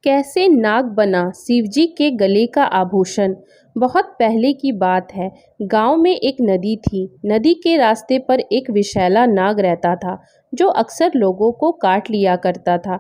कैसे नाग बना शिवजी के गले का आभूषण। बहुत पहले की बात है। गांव में एक नदी थी। नदी के रास्ते पर एक विषैला नाग रहता था जो अक्सर लोगों को काट लिया करता था।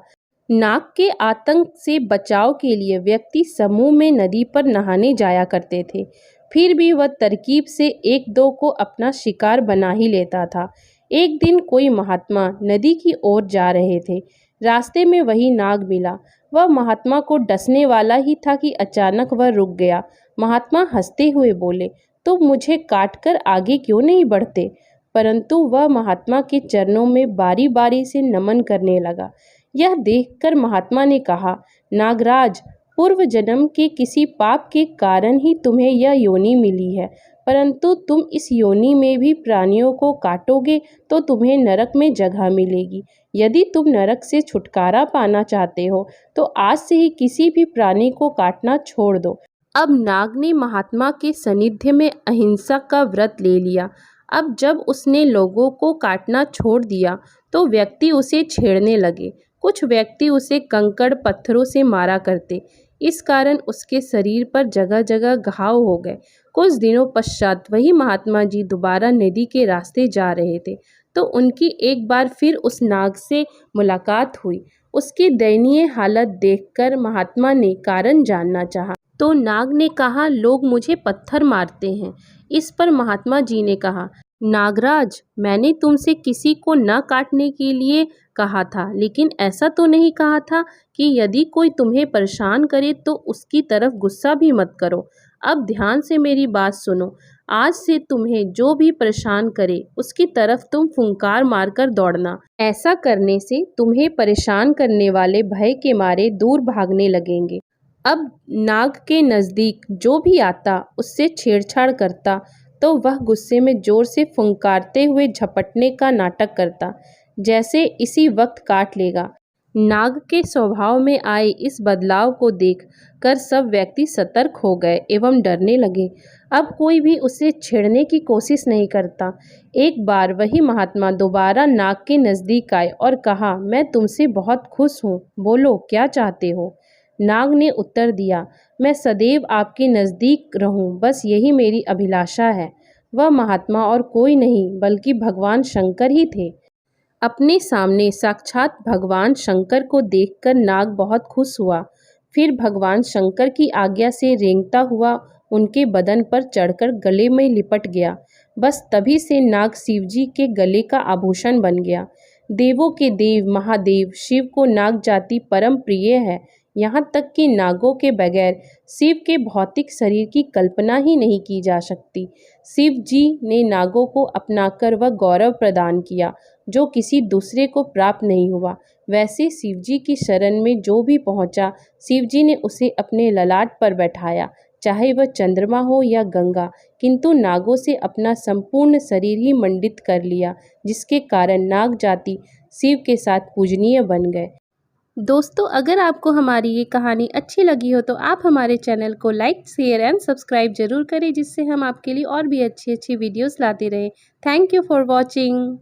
नाग के आतंक से बचाव के लिए व्यक्ति समूह में नदी पर नहाने जाया करते थे। फिर भी वह तरकीब से एक दो को अपना शिकार बना ही लेता था। एक दिन कोई महात्मा नदी की ओर जा रहे थे। रास्ते में वही नाग मिला। वह महात्मा को डसने वाला ही था कि अचानक वह रुक गया। महात्मा हंसते हुए बोले, तुम मुझे काटकर आगे क्यों नहीं बढ़ते? परंतु वह महात्मा के चरणों में बारी बारी से नमन करने लगा। यह देखकर महात्मा ने कहा, नागराज, पूर्व जन्म के किसी पाप के कारण ही तुम्हें यह योनि मिली है, परंतु तुम इस योनि में भी प्राणियों को काटोगे तो तुम्हें नरक में जगह मिलेगी। यदि तुम नरक से छुटकारा पाना चाहते हो तो आज से ही किसी भी प्राणी को काटना छोड़ दो। अब नाग ने महात्मा के सानिध्य में अहिंसा का व्रत ले लिया। अब जब उसने लोगों को काटना छोड़ दिया तो व्यक्ति उसे छेड़ने लगे। कुछ व्यक्ति उसे कंकड़ पत्थरों से मारा करते। इस कारण उसके शरीर पर जगह जगह घाव हो गए। कुछ दिनों पश्चात वही महात्मा जी दोबारा नदी के रास्ते जा रहे थे तो उनकी एक बार फिर उस नाग से मुलाकात हुई। उसकी दयनीय हालत देखकर महात्मा ने कारण जानना चाहा तो नाग ने कहा, लोग मुझे पत्थर मारते हैं। इस पर महात्मा जी ने कहा, नागराज, मैंने तुमसे किसी को न काटने के लिए कहा था, लेकिन ऐसा तो नहीं कहा था कि यदि कोई तुम्हें परेशान करे तो उसकी तरफ गुस्सा भी मत करो। अब ध्यान से मेरी बात सुनो। आज से तुम्हें जो भी परेशान करे उसकी तरफ तुम फुंकार मारकर दौड़ना। ऐसा करने से तुम्हें परेशान करने वाले भय के मारे दूर भागने लगेंगे। अब नाग के नज़दीक जो भी आता उससे छेड़छाड़ करता तो वह गुस्से में जोर से फुंकारते हुए झपटने का नाटक करता, जैसे इसी वक्त काट लेगा। नाग के स्वभाव में आए इस बदलाव को देख कर सब व्यक्ति सतर्क हो गए एवं डरने लगे। अब कोई भी उसे छेड़ने की कोशिश नहीं करता। एक बार वही महात्मा दोबारा नाग के नज़दीक आए और कहा, मैं तुमसे बहुत खुश हूँ, बोलो क्या चाहते हो? नाग ने उत्तर दिया, मैं सदैव आपके नज़दीक रहूं, बस यही मेरी अभिलाषा है। वह महात्मा और कोई नहीं बल्कि भगवान शंकर ही थे। अपने सामने साक्षात भगवान शंकर को देखकर नाग बहुत खुश हुआ। फिर भगवान शंकर की आज्ञा से रेंगता हुआ उनके बदन पर चढ़कर गले में लिपट गया। बस तभी से नाग शिवजी के गले का आभूषण बन गया। देवों के देव महादेव शिव को नाग जाति परम प्रिय है। यहाँ तक कि नागों के बगैर शिव के भौतिक शरीर की कल्पना ही नहीं की जा सकती। शिव जी ने नागों को अपनाकर वह गौरव प्रदान किया जो किसी दूसरे को प्राप्त नहीं हुआ। वैसे शिव जी की शरण में जो भी पहुंचा, शिव जी ने उसे अपने ललाट पर बैठाया, चाहे वह चंद्रमा हो या गंगा, किंतु नागों से अपना संपूर्ण शरीर ही मंडित कर लिया, जिसके कारण नाग जाति शिव के साथ पूजनीय बन गए। दोस्तों, अगर आपको हमारी ये कहानी अच्छी लगी हो तो आप हमारे चैनल को लाइक, शेयर एंड सब्सक्राइब जरूर करें, जिससे हम आपके लिए और भी अच्छी अच्छी वीडियोस लाते रहें। Thank you for watching.